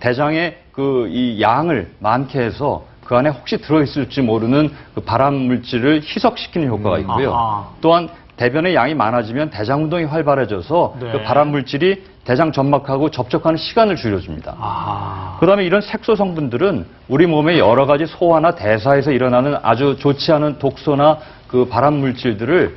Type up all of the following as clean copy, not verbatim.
대장의 이 양을 많게 해서 그 안에 혹시 들어있을지 모르는 그 발암 물질을 희석시키는 효과가 있고요. 또한 대변의 양이 많아지면 대장 운동이 활발해져서 네. 그 발암 물질이 대장 점막하고 접촉하는 시간을 줄여줍니다. 그다음에 이런 색소 성분들은 우리 몸의 여러 가지 소화나 대사에서 일어나는 아주 좋지 않은 독소나 그 발암 물질들을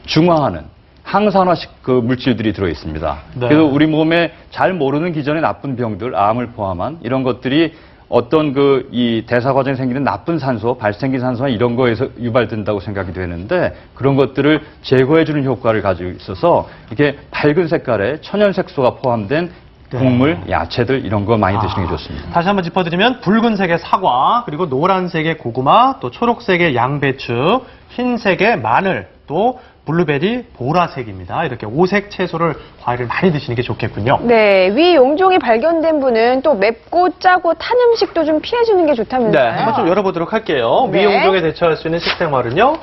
중화하는 항산화식 그 물질들이 들어 있습니다. 네. 그래서 우리 몸에 잘 모르는 기전의 나쁜 병들, 암을 포함한 이런 것들이 어떤 이 대사 과정에 생기는 나쁜 산소, 발생기 산소나 이런 거에서 유발된다고 생각이 되는데 그런 것들을 제거해주는 효과를 가지고 있어서 이렇게 밝은 색깔의 천연 색소가 포함된 곡물, 야채들 이런 거 많이 드시는 게 좋습니다. 다시 한번 짚어드리면 붉은색의 사과, 그리고 노란색의 고구마, 또 초록색의 양배추, 흰색의 마늘, 또 블루베리, 보라색입니다. 이렇게 5색 채소를, 과일을 많이 드시는 게 좋겠군요. 네, 위 용종이 발견된 분은 또 맵고 짜고 탄 음식도 좀 피해주는 게 좋다면서요? 네, 한번 좀 열어보도록 할게요. 네. 위 용종에 대처할 수 있는 식생활은요.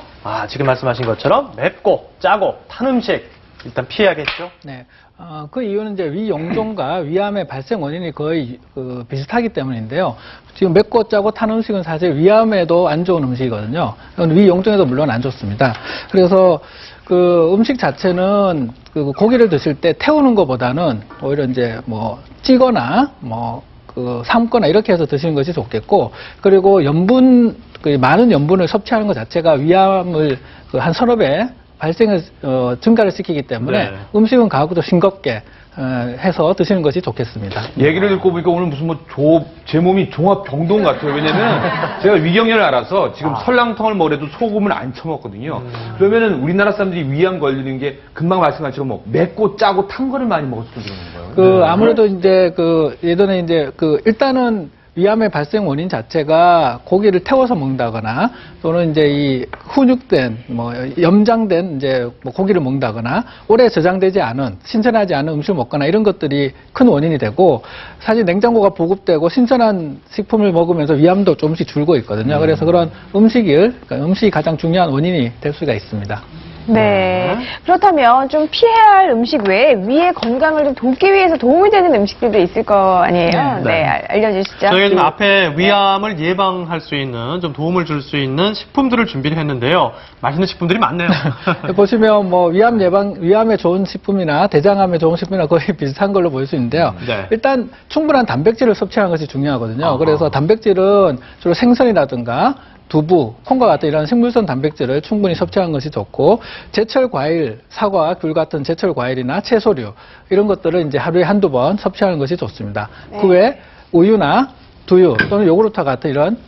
지금 말씀하신 것처럼 맵고 짜고 탄 음식 일단 피해야겠죠. 네. 그 이유는 이제 위 용종과 위암의 발생 원인이 거의 비슷하기 때문인데요. 지금 맵고 짜고 탄 음식은 사실 위암에도 안 좋은 음식이거든요. 위 용종에도 물론 안 좋습니다. 그래서 그 음식 자체는 그 고기를 드실 때 태우는 것보다는 오히려 이제 뭐 찌거나 삶거나 이렇게 해서 드시는 것이 좋겠고, 그리고 많은 염분을 섭취하는 것 자체가 위암을 한 서너 배 발생을 증가를 시키기 때문에 네. 음식은 가급적 싱겁게 해서 드시는 것이 좋겠습니다. 얘기를 듣고 보니까 오늘 무슨 제 몸이 종합병동 같아요. 왜냐면 제가 위경련을 알아서 지금 설랑탕을 먹어도 소금을 안 쳐먹거든요. 그러면은 우리나라 사람들이 위암 걸리는 게 금방 말씀한 것처럼 뭐 맵고 짜고 탄 거를 많이 먹어서 그러는 거예요. 아무래도 이제 예전에 이제 일단은 위암의 발생 원인 자체가 고기를 태워서 먹는다거나 또는 이제 이 훈육된 염장된 이제 고기를 먹는다거나 오래 저장되지 않은 신선하지 않은 음식을 먹거나 이런 것들이 큰 원인이 되고, 사실 냉장고가 보급되고 신선한 식품을 먹으면서 위암도 조금씩 줄고 있거든요. 그래서 그런 음식이 가장 중요한 원인이 될 수가 있습니다. 네. 그렇다면 좀 피해야 할 음식 외에 위의 건강을 좀 돕기 위해서 도움이 되는 음식들도 있을 거 아니에요? 네, 알려주시죠. 저희가 지금 앞에 위암을 예방할 수 있는, 좀 도움을 줄 수 있는 식품들을 준비를 했는데요. 맛있는 식품들이 많네요. 보시면 위암에 좋은 식품이나 대장암에 좋은 식품이나 거의 비슷한 걸로 보일 수 있는데요. 네. 일단 충분한 단백질을 섭취하는 것이 중요하거든요. 그래서 단백질은 주로 생선이라든가 두부, 콩과 같은 이런 생물성 단백질을 충분히 섭취하는 것이 좋고, 제철 과일, 사과, 귤 같은 제철 과일이나 채소류 이런 것들을 이제 하루에 한두 번 섭취하는 것이 좋습니다. 네. 그 외에 우유나 두유 또는 요구르트 같은 이런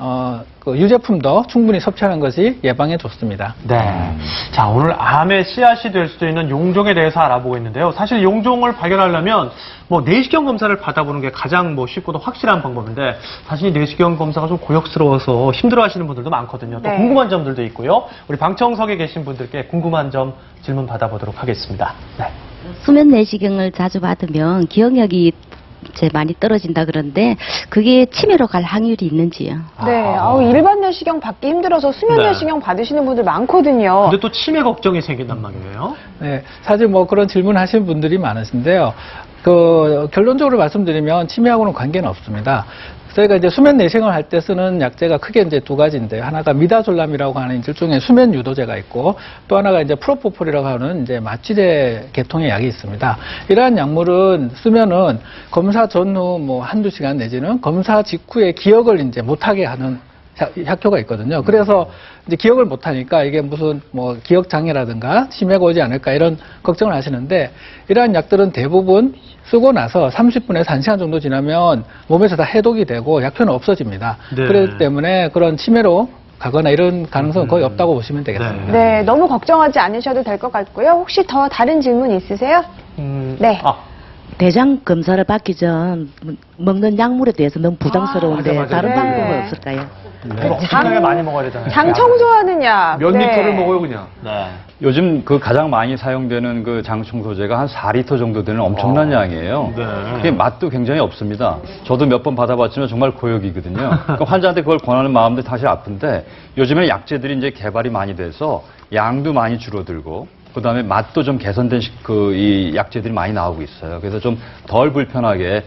유제품도 충분히 섭취하는 것이 예방에 좋습니다. 네. 자, 오늘 암의 씨앗이 될 수도 있는 용종에 대해서 알아보고 있는데요. 사실 용종을 발견하려면 내시경 검사를 받아보는 게 가장 쉽고도 확실한 방법인데, 사실 이 내시경 검사가 좀 고역스러워서 힘들어하시는 분들도 많거든요. 또 네. 궁금한 점들도 있고요. 우리 방청석에 계신 분들께 궁금한 점 질문 받아보도록 하겠습니다. 네. 수면 내시경을 자주 받으면 기억력이 많이 떨어진다 그러는데 그게 치매로 갈 확률이 있는지요? 네, 일반 내시경 받기 힘들어서 수면 네. 내시경 받으시는 분들 많거든요. 근데 또 치매 걱정이 생긴단 말이에요. 네, 사실 그런 질문 하시는 분들이 많으신데요. 결론적으로 말씀드리면 치매하고는 관계는 없습니다. 저희가 이제 수면 내시경을 할 때 쓰는 약제가 크게 이제 두 가지인데요. 하나가 미다졸람이라고 하는 일종의 수면 유도제가 있고, 또 하나가 이제 프로포폴이라고 하는 이제 마취제 계통의 약이 있습니다. 이러한 약물은 쓰면은 검사 전후 한두 시간 내지는 검사 직후에 기억을 이제 못하게 하는 약효가 있거든요. 그래서 이제 기억을 못하니까 이게 무슨 기억 장애라든가 치매가 오지 않을까 이런 걱정을 하시는데, 이러한 약들은 대부분 쓰고 나서 30분에서 1시간 정도 지나면 몸에서 다 해독이 되고 약효는 없어집니다. 네. 그렇기 때문에 그런 치매로 가거나 이런 가능성은 거의 없다고 보시면 되겠습니다. 네, 너무 걱정하지 않으셔도 될 것 같고요. 혹시 더 다른 질문 있으세요? 네. 대장 검사를 받기 전 먹는 약물에 대해서 너무 부담스러운데 맞아. 다른 네. 방법은 없을까요? 엄청나게 많이 먹어야 되잖아요. 장 청소하는 약. 몇 네. 리터를 먹어요, 그냥? 네. 요즘 가장 많이 사용되는 장 청소제가 한 4리터 정도 되는 엄청난 양이에요. 네. 그게 맛도 굉장히 없습니다. 저도 몇 번 받아봤지만 정말 고역이거든요. 그러니까 환자한테 그걸 권하는 마음도 사실 아픈데, 요즘에 약제들이 이제 개발이 많이 돼서 양도 많이 줄어들고, 그다음에 맛도 좀 개선된 이 약제들이 많이 나오고 있어요. 그래서 좀 덜 불편하게